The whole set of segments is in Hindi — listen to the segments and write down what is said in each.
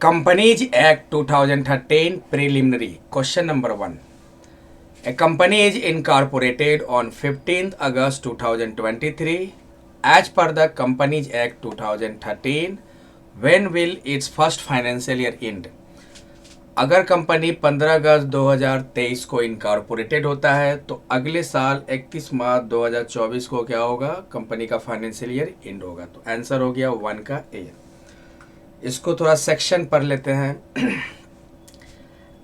Companies Act 2013 Preliminary. Question number 1. A company is incorporated on 15th August 2023. As per the Companies Act 2013, when will its first financial year end? अगर कंपनी 15 अगस्त 2023 को इनकॉर्पोरेटेड होता है तो अगले साल 31 मार्च 2024 को क्या होगा? कंपनी का फाइनेंशियल ईयर एंड होगा। तो आंसर हो गया 1 का ए। इसको थोड़ा सेक्शन पढ़ लेते हैं।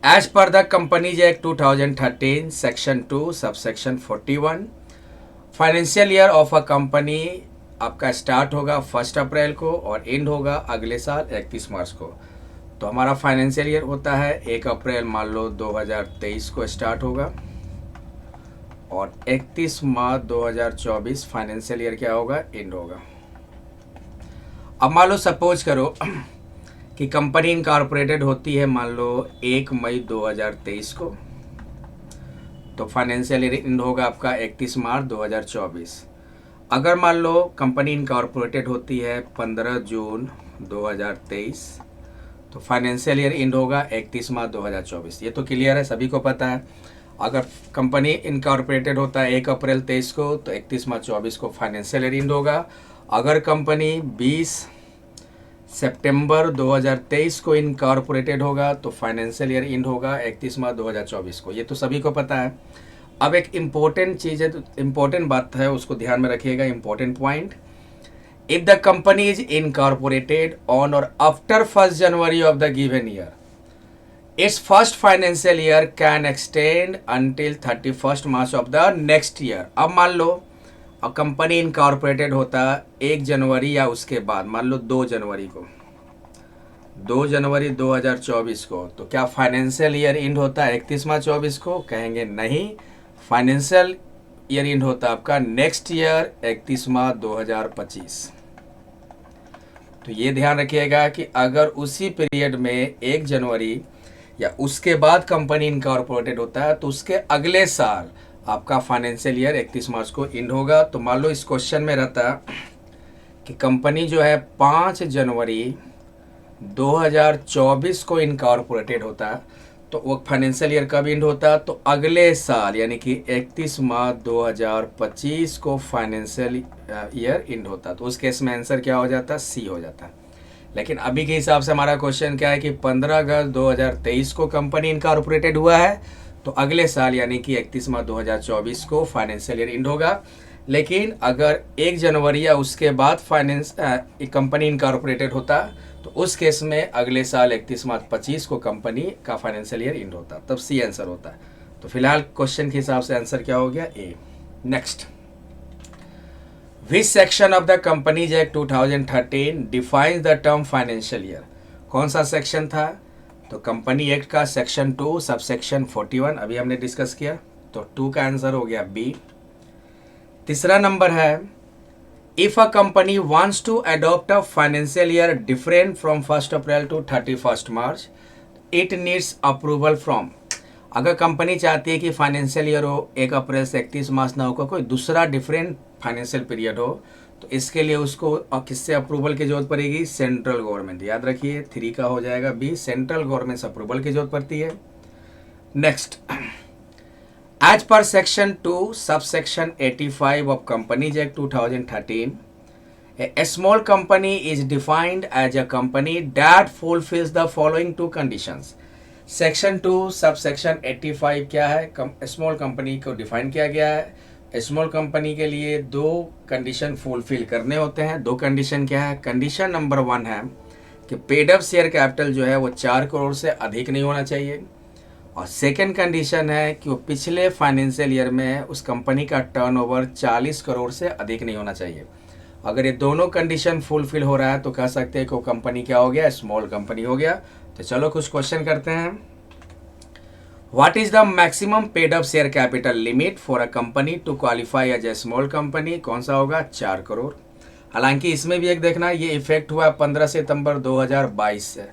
As per the companies act 2013 section 2 subsection 41, financial year of a company आपका स्टार्ट होगा 1 अप्रैल को और एंड होगा अगले साल 31 मार्च को। तो हमारा फाइनेंशियल ईयर होता है 1 अप्रैल मान लो 2023 को स्टार्ट होगा और 31 मार्च 2024 फाइनेंशियल ईयर क्या होगा? एंड होगा। अब मान लो सपोज करो कि कंपनी इनकॉर्पोरेटेड होती है मान लो 1 मई 2023 को, तो फाइनेंशियल ईयर एंड होगा आपका 31 मार्च 2024। अगर मान लो कंपनी इनकॉर्पोरेटेड होती है 15 जून 2023, तो फाइनेंशियल ईयर एंड होगा 31 मार्च 2024। ये तो क्लियर है, सभी को पता है। अगर कंपनी इनकॉर्पोरेटेड होता है 1 अप्रैल 23 को, तो 31 मार्च 24 को फाइनेंशियल ईयर एंड होगा। अगर कंपनी 20 सितंबर 2023 को इनकॉर्पोरेटेड होगा तो फाइनेंशियल ईयर एंड होगा 31 मार्च 2024 को। ये तो सभी को पता है। अब एक इम्पोर्टेंट चीज़ है, इम्पोर्टेंट बात है, उसको ध्यान में रखिएगा। Important point, if the company is incorporated on or after 1 January of the given year, it's first financial year can extend until 31 March of the next year. अब मान लो और कंपनी इनकॉर्पोरेटेड होता 1 जनवरी या उसके बाद, मान लो 2 जनवरी को, 2 जनवरी 2024 को, तो क्या फाइनेंशियल ईयर एंड होता है 31 मार्च 24 को? कहेंगे नहीं, फाइनेंशियल ईयर एंड होता आपका नेक्स्ट ईयर 31 मार्च 2025। तो ये ध्यान रखिएगा कि अगर उसी पीरियड में 1 जनवरी या उसके बाद कंपनी इनकॉर्पोरेटेड होता है तो उसके अगले साल आपका फाइनेंशियल ईयर 31 मार्च को एंड होगा। तो मान लो इस क्वेश्चन में रहता कि कंपनी जो है 5 जनवरी 2024 को इनकॉर्पोरेटेड होता है तो वो फाइनेंशियल ईयर कब एंड होता? तो अगले साल यानी कि 31 मार्च 2025 को फाइनेंशियल ईयर एंड होता। तो उस केस में आंसर क्या हो जाता? सी हो जाता। लेकिन अभी के हिसाब से हमारा क्वेश्चन क्या है कि 15 अगस्त 2023 को कंपनी इनकॉर्पोरेटेड हुआ है तो अगले साल यानी कि 31 मार्च 2024 को फाइनेंशियल ईयर एंड होगा। लेकिन अगर 1 जनवरी या उसके बाद कंपनी इनकॉर्पोरेटेड होता तो उस केस में अगले साल 31 मार्च 25 को कंपनी का फाइनेंशियल ईयर एंड होता, तब सी आंसर होता है। तो फिलहाल क्वेश्चन के हिसाब से आंसर क्या हो गया? A. Next, which section of the companies act 2013 defines the term financial year? कौन सा सेक्शन था? तो कंपनी एक्ट का सेक्शन 2 सबसेक्शन 41 अभी हमने डिस्कस किया, तो 2 का आंसर हो गया बी। तीसरा नंबर है, if a company wants to adopt a financial year different from 1 April to 31 March, it needs approval from. अगर कंपनी चाहती है कि फाइनेंशियल ईयर हो 1 अप्रैल से 31 मार्च ना होकर कोई दूसरा डिफरेंट फाइनेंशियल पीरियड हो, तो इसके लिए उसको किससे अप्रूवल की जरूरत पड़ेगी? Central government. याद रखिए 3 का हो जाएगा बी, सेंट्रल गवर्नमेंट से अप्रूवल की जरूरत पड़ती है। Next, as per section 2 subsection 85 of companies act 2013, a small company is defined as a company that fulfills the following 2 conditions। Section 2 subsection 85 क्या है? स्मॉल कंपनी को डिफाइन किया गया है। स्मॉल कंपनी के लिए 2 कंडीशन फुलफिल करने होते हैं। 2 कंडीशन क्या है? कंडीशन नंबर 1 है कि पेड अप शेयर कैपिटल जो है वो 4 करोड़ से अधिक नहीं होना चाहिए, और सेकेंड कंडीशन है कि वो पिछले फाइनेंशियल ईयर में उस कंपनी का टर्नओवर 40 करोड़ से अधिक नहीं होना चाहिए। अगर ये दोनों कंडीशन फुलफिल हो रहा है तो कह सकते हैं कि वो कंपनी क्या हो गया? स्मॉल कंपनी हो गया। तो चलो कुछ क्वेश्चन करते हैं। What is the maximum paid up share capital limit for a company to qualify as a small company? कौन सा होगा? 4 करोड़। हालांकि इसमें भी एक देखना, ये इफेक्ट हुआ 15 सितंबर 2022 से।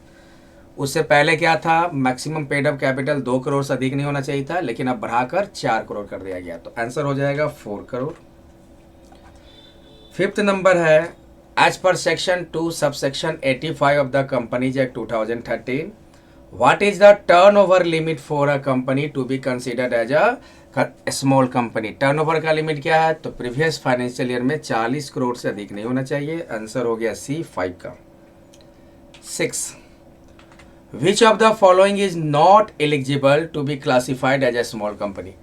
उससे पहले क्या था? Maximum paid up capital 2 crore से अधिक नहीं होना चाहिए था, लेकिन अब बढ़ाकर 4 करोड़ कर दिया गया। तो आंसर हो जाएगा 4 करोड़। 5th नंबर है, As per section 2 subsection 85 of the Companies Act 2013, what is the turnover limit for a company to be considered as a small company? Turnover का लिमिट क्या है? तो प्रीवियस फाइनेंशियल ईयर में 40 करोड़ से अधिक नहीं होना चाहिए। आंसर हो गया सी 5 का। 6. Which of the following is not eligible to be classified as a small company?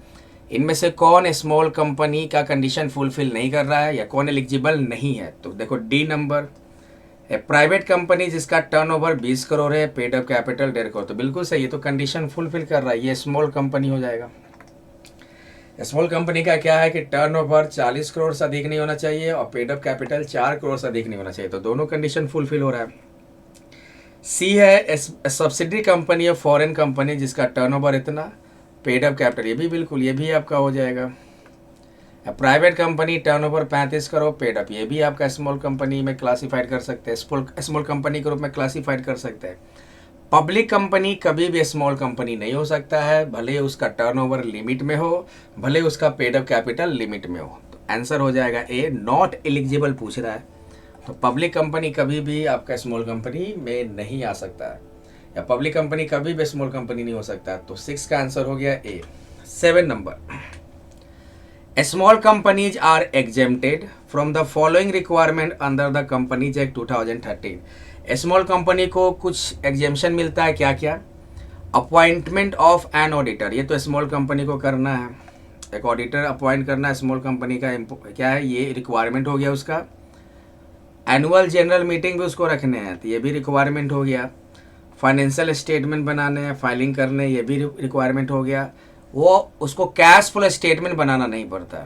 इनमें से कौन स्मॉल कंपनी का कंडीशन फुलफिल नहीं कर रहा है या कौन एलिजिबल नहीं है? तो देखो डी नंबर, ए प्राइवेट कंपनी जिसका टर्नओवर 20 करोड़ है, पेड अप कैपिटल 1.5 करोड़। तो बिल्कुल सही है, तो कंडीशन फुलफिल कर रहा है, ये स्मॉल कंपनी हो जाएगा। स्मॉल कंपनी का क्या है कि टर्नओवर 40 करोड़ से अधिक नहीं होना चाहिए और पेड अप कैपिटल 4 करोड़ से अधिक नहीं होना चाहिए। तो दोनों कंडीशन फुलफिल हो रहा है। सी है सब्सिडरी कंपनी है फॉरेन कंपनी जिसका टर्नओवर इतना, पेड अप कैपिटल, ये भी बिल्कुल, ये भी आपका हो जाएगा। Private company turnover 35 crore, paid up, ये भी आपका स्मॉल कंपनी में क्लासीफाइड कर सकते हैं, स्मॉल कंपनी के रूप में क्लासीफाइड कर सकते हैं। पब्लिक कंपनी कभी भी स्मॉल कंपनी नहीं हो सकता है, भले उसका टर्नओवर लिमिट में हो, भले उसका पेड अप कैपिटल लिमिट में हो। तो आंसर हो जाएगा ए, नॉट एलिजिबल पूछ रहा है। तो पब्लिक कंपनी कभी भी आपका स्मॉल कंपनी में नहीं आ सकता है, या पब्लिक कंपनी कभी भी स्मॉल कंपनी नहीं हो सकता। तो 6 का आंसर हो गया A. 7 number, small companies are exempted from the following requirement under the companies act 2013। Small company को कुछ एग्जेम्पशन मिलता है, क्या क्या? अपॉइंटमेंट ऑफ एन ऑडिटर, ये तो स्मॉल कंपनी को करना है, एक ऑडिटर अपॉइंट करना है स्मॉल कंपनी का, क्या है ये रिक्वायरमेंट हो गया उसका। एनुअल जनरल मीटिंग भी उसको रखने हैं, तो ये भी रिक्वायरमेंट हो गया। फाइनेंशियल स्टेटमेंट बनाने हैं, फाइलिंग करने, ये भी रिक्वायरमेंट हो गया। वो उसको कैश फ्लो स्टेटमेंट बनाना नहीं पड़ता,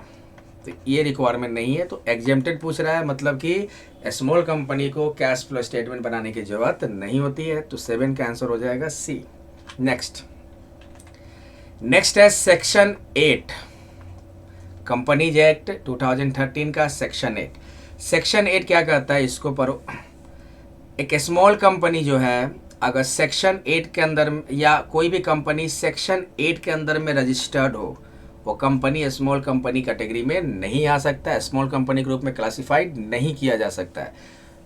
तो ये रिक्वायरमेंट नहीं है। तो एग्जेम्प्टेड पूछ रहा है, मतलब कि स्मॉल कंपनी को कैश फ्लो स्टेटमेंट बनाने की जरूरत नहीं होती है। तो 7 का आंसर हो जाएगा सी। नेक्स्ट है सेक्शन 8 कंपनीज एक्ट 2013 का सेक्शन 8। सेक्शन 8 क्या कहता है, इसको पढ़ो। एक स्मॉल कंपनी जो है अगर सेक्शन 8 के अंदर, या कोई भी कंपनी सेक्शन 8 के अंदर में रजिस्टर्ड हो, वो कंपनी स्मॉल कंपनी कैटेगरी में नहीं आ सकता है, स्मॉल कंपनी के रूप में क्लासिफाइड नहीं किया जा सकता है।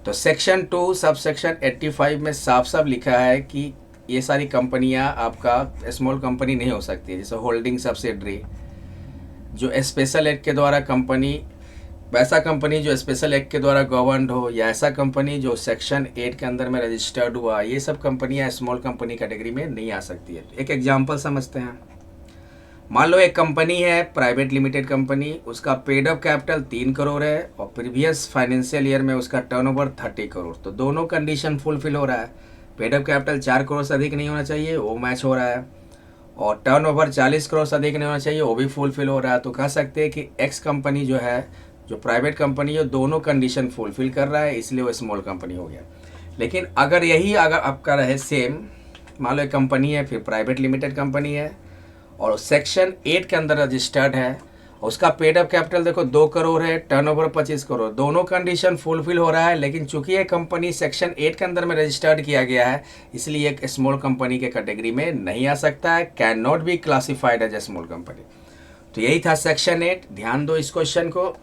तो सेक्शन 2 सब सेक्शन 85 में साफ साफ लिखा है कि ये सारी कंपनियां आपका स्मॉल कंपनी नहीं हो सकती है। जैसे होल्डिंग सब्सिडरी जो स्पेशल एक्ट के द्वारा कंपनी, वैसा कंपनी जो स्पेशल एक्ट के द्वारा गवर्नड हो, या ऐसा कंपनी जो सेक्शन 8 के अंदर में रजिस्टर्ड हुआ, ये सब कंपनियां स्मॉल कंपनी कैटेगरी में नहीं आ सकती है। एक एग्जांपल समझते हैं। मान लो एक कंपनी है प्राइवेट लिमिटेड कंपनी, उसका पेड अप कैपिटल 3 करोड़ है और प्रीवियस फाइनेंशियल ईयर में उसका टर्नओवर 30 करोड़। तो दोनों कंडीशन फुलफिल हो रहा है। पेड अप कैपिटल 4 करोड़ से अधिक नहीं होना चाहिए, वो मैच हो रहा है, और टर्नओवर 40 करोड़ से अधिक नहीं होना चाहिए, वो भी फुलफिल हो रहा है। तो कह सकते हैं कि एक्स कंपनी जो है, जो प्राइवेट कंपनी है, दोनों कंडीशन फुलफिल कर रहा है, इसलिए वो स्मॉल कंपनी हो गया। लेकिन अगर आपका रहे सेम, मान लो एक कंपनी है, फिर प्राइवेट लिमिटेड कंपनी है और सेक्शन 8 के अंदर रजिस्टर्ड है, उसका पेड अप कैपिटल देखो 2 करोड़ है, टर्नओवर 25 करोड़, दोनों कंडीशन फुलफिल हो रहा है। लेकिन चूंकि ये कंपनी सेक्शन 8 के अंदर में रजिस्टर्ड किया गया है, इसलिए एक स्मॉल कंपनी के कैटेगरी में नहीं आ सकता है, can not be classified as a small company. तो यही था सेक्शन 8। ध्यान दो इस क्वेश्चन को।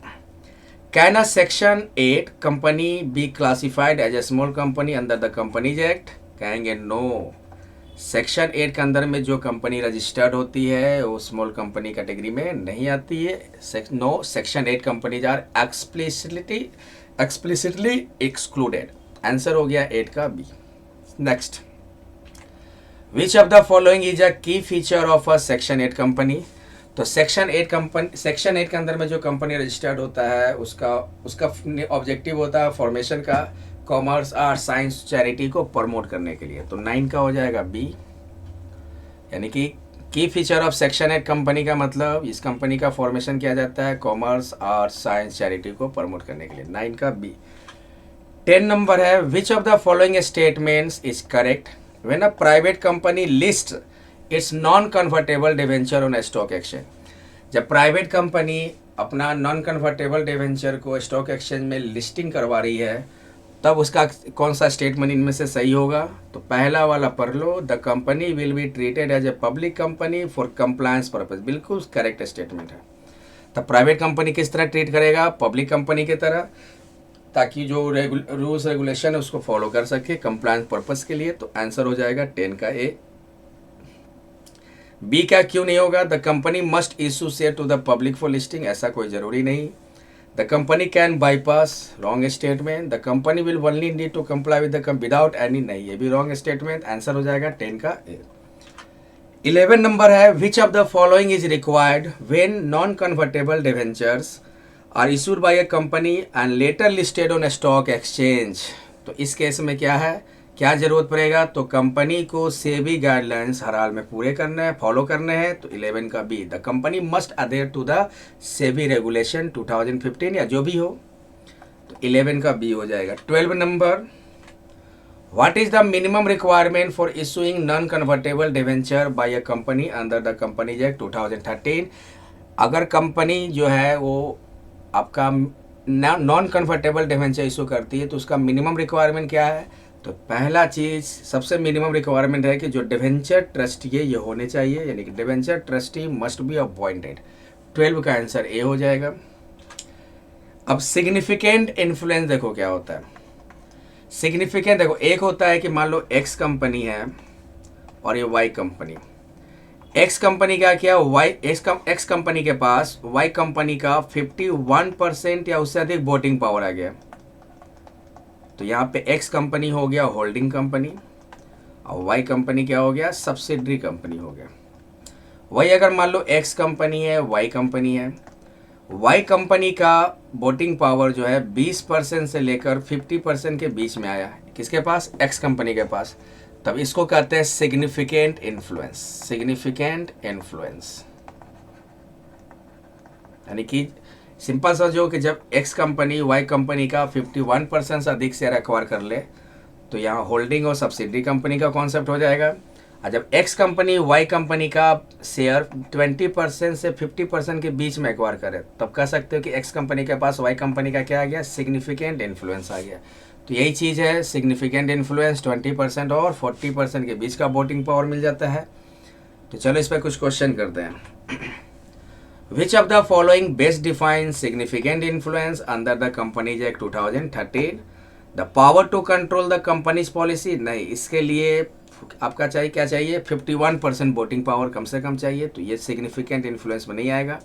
Can a section 8 company be classified as a small company under the companies act? कहेंगे नो। सेक्शन 8 के अंदर में जो कंपनी रजिस्टर्ड होती है वो स्मॉल कंपनी कैटेगरी में नहीं आती है। No, section 8 companies are explicitly excluded. Answer हो गया 8 का B. Next, which of the following is a key feature of a section 8 company? तो सेक्शन 8 के अंदर में जो कंपनी रजिस्टर्ड होता है उसका ऑब्जेक्टिव होता है फॉर्मेशन का, कॉमर्स, आर्ट, साइंस, चैरिटी को प्रमोट करने के लिए। तो 9 का हो जाएगा बी। यानी कि की फीचर ऑफ सेक्शन 8 कंपनी का मतलब इस कंपनी का फॉर्मेशन किया जाता है कॉमर्स, आर्ट, साइंस, चैरिटी को प्रमोट करने के लिए। 9 का बी। 10 नंबर है, which of the following statements is correct when a private company list it's non convertible debenture on stock exchange? जब प्राइवेट कंपनी अपना नॉन कन्वर्टेबल डिवेंचर को स्टॉक एक्सचेंज में लिस्टिंग करवा रही है, तब उसका कौन सा स्टेटमेंट इनमें से सही होगा? तो पहला वाला पढ़ लो, the company will be treated as a public company for compliance purpose. बिल्कुल करेक्ट स्टेटमेंट है। तब प्राइवेट कंपनी किस तरह ट्रीट करेगा? पब्लिक कंपनी की तरह। ताकि जो रूल्स रेगुलेशन है उसको फॉलो कर सके कंप्लायंस पर्पस के लिए। तो आंसर हो जाएगा 10 का ए। बी का क्यों नहीं होगा? The company must issue share to the public for listing, ऐसा कोई ज़रूरी नहीं। The company can bypass, wrong statement. The company will only need to comply with the without any, नहीं, ये भी रॉन्ग स्टेटमेंट। आंसर हो जाएगा 10 का ए। 11 नंबर है, which of the following is required when non convertible debentures are issued by a company and later listed on stock exchange. तो इस केस में क्या है, क्या जरूरत पड़ेगा? तो कंपनी को सेबी गाइडलाइंस हर हाल में पूरे करने हैं, फॉलो करने हैं। तो 11 का B, the company must adhere to the SEBI regulation 2015 या जो भी हो। तो 11 का बी हो जाएगा। 12 number, what is the minimum requirement for issuing non convertible debenture by a company under the companies act 2013? अगर कंपनी जो है वो आपका नॉन कन्वर्टेबल डिवेंचर इशू करती है तो उसका मिनिमम रिक्वायरमेंट क्या है? तो पहला चीज़, सबसे मिनिमम रिक्वायरमेंट है कि जो डिवेंचर ट्रस्टी है ये होने चाहिए, यानी कि debenture trustee must be appointed. 12 का आंसर ए हो जाएगा। अब सिग्निफिकेंट इन्फ्लुएंस देखो क्या होता है। सिग्निफिकेंट देखो, एक होता है कि मान लो एक्स कंपनी है और ये वाई कंपनी। एक्स कंपनी का क्या, वाई एक्स कंपनी के पास वाई कंपनी का 51% या उससे अधिक वोटिंग पावर आ गया। तो यहाँ पे एक्स कंपनी हो गया होल्डिंग कंपनी और वाई कंपनी क्या हो गया, सब्सिडरी कंपनी हो गया। वही अगर मान लो एक्स कंपनी है, वाई कंपनी है, वाई कंपनी का वोटिंग पावर जो है 20% से लेकर 50% के बीच में आया है, किसके पास, एक्स कंपनी के पास। तब इसको कहते हैं सिग्निफिकेंट इन्फ्लुएंस। सिग्निफिकेंट इन्फ्लुएंस यानी कि सिंपल सा जो कि जब एक्स कंपनी वाई कंपनी का 51% से अधिक शेयर एक्वायर कर ले तो यहाँ होल्डिंग और सब्सिडरी कंपनी का कॉन्सेप्ट हो जाएगा। और जब एक्स कंपनी वाई कंपनी का शेयर 20% से 50% के बीच में एक्वायर करे तब कह सकते हो कि एक्स कंपनी के पास वाई कंपनी का क्या आ गया, सिग्निफिकेंट इन्फ्लुएंस आ गया। तो यही चीज़ है, सिग्निफिकेंट इन्फ्लुएंस 20% और 40% के बीच का वोटिंग पावर मिल जाता है। तो चलो इस पर कुछ क्वेश्चन करते हैं। Which of the following best defines significant influence under the Companies Act 2013? The power to control the company's policy? नहीं, इसके लिए आपका चाहिए क्या चाहिए, 51% वोटिंग पावर कम से कम चाहिए। तो ये सिग्निफिकेंट इन्फ्लुएंस में नहीं आएगा।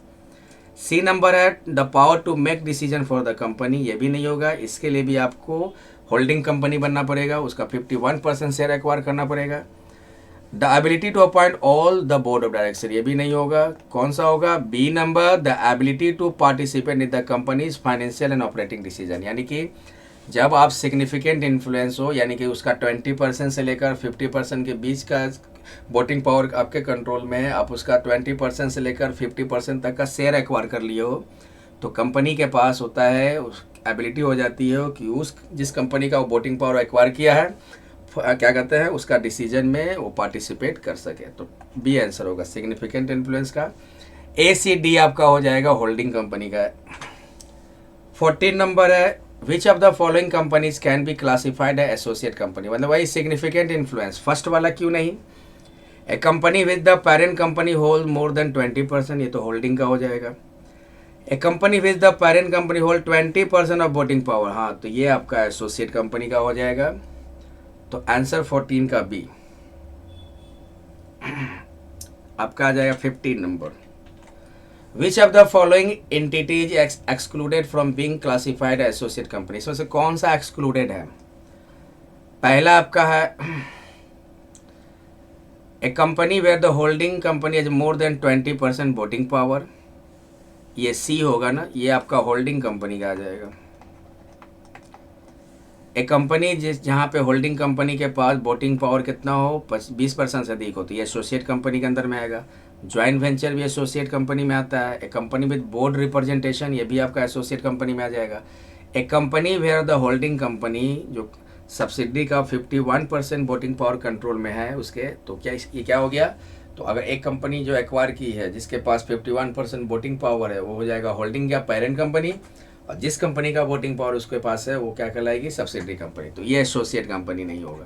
सी नंबर है, the power to make decision for the company, ये भी नहीं होगा। इसके लिए भी आपको होल्डिंग कंपनी बनना पड़ेगा, उसका 51% शेयर एक्वायर करना पड़ेगा। The ability to appoint all the board of director, ये भी नहीं होगा। कौन सा होगा, B number, the ability to participate in the company's financial and operating decision. यानी कि जब आप सिग्निफिकेंट इन्फ्लुएंस हो, यानी कि उसका 20% से लेकर 50% के बीच का वोटिंग पावर आपके कंट्रोल में है, आप उसका 20% से लेकर 50% तक का शेयर एक्वायर कर लिए हो, तो कंपनी के पास होता है, उस एबिलिटी हो जाती है कि उस जिस कंपनी का वो वोटिंग पावर एक्वायर किया है, क्या कहते हैं, उसका डिसीजन में वो पार्टिसिपेट कर सके। तो बी आंसर होगा सिग्निफिकेंट इन्फ्लुएंस का। ए सी डी आपका हो जाएगा होल्डिंग कंपनी का। 14 नंबर है, which of the following companies can be classified है एसोसिएट कंपनी, मतलब वही सिग्निफिकेंट इन्फ्लुएंस। फर्स्ट वाला क्यों नहीं, a company with the parent company hold more than 20%, ये तो होल्डिंग का हो जाएगा। A company with the parent company hold 20% of voting power, हाँ तो ये आपका एसोसिएट कंपनी का हो जाएगा। तो आंसर 14 का बी आपका आ जाएगा। 15 number, which of the following entities excluded from being classified associate company, इसमें से कौन सा एक्सक्लूडेड है? पहला आपका है a company where the holding company is more than 20% voting power, ये सी होगा ना, ये आपका होल्डिंग कंपनी का आ जाएगा। एक कंपनी जहाँ पे होल्डिंग कंपनी के पास वोटिंग पावर कितना हो, 20% से अधिक हो, तो ये एसोसिएट कंपनी के अंदर में आएगा। ज्वाइंट वेंचर भी एसोसिएट कंपनी में आता है। एक कंपनी विद बोर्ड रिप्रेजेंटेशन, ये भी आपका एसोसिएट कंपनी में आ जाएगा। एक company where the holding company जो सब्सिडी का 51% वोटिंग पावर कंट्रोल में है उसके, तो क्या ये क्या हो गया, तो अगर एक कंपनी जो एक्वायर की है जिसके पास 51% वोटिंग पावर है वो हो जाएगा होल्डिंग या पेरेंट कंपनी, और जिस कंपनी का वोटिंग पावर उसके पास है वो क्या कहलाएगी, सब्सिडरी कंपनी। तो ये एसोसिएट कंपनी नहीं होगा।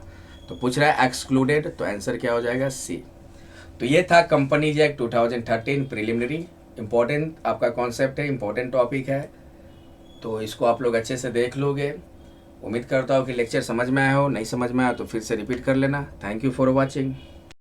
तो पूछ रहा है एक्सक्लूडेड, तो आंसर क्या हो जाएगा, सी। तो ये था कंपनीज एक्ट 2013 प्रिलिमिनरी। इंपॉर्टेंट आपका कॉन्सेप्ट है, इंपॉर्टेंट टॉपिक है। तो इसको आप लोग अच्छे से देख लोगे। उम्मीद करता हूँ कि लेक्चर समझ में आया हो, नहीं समझ में आया तो फिर से रिपीट कर लेना। Thank you for watching.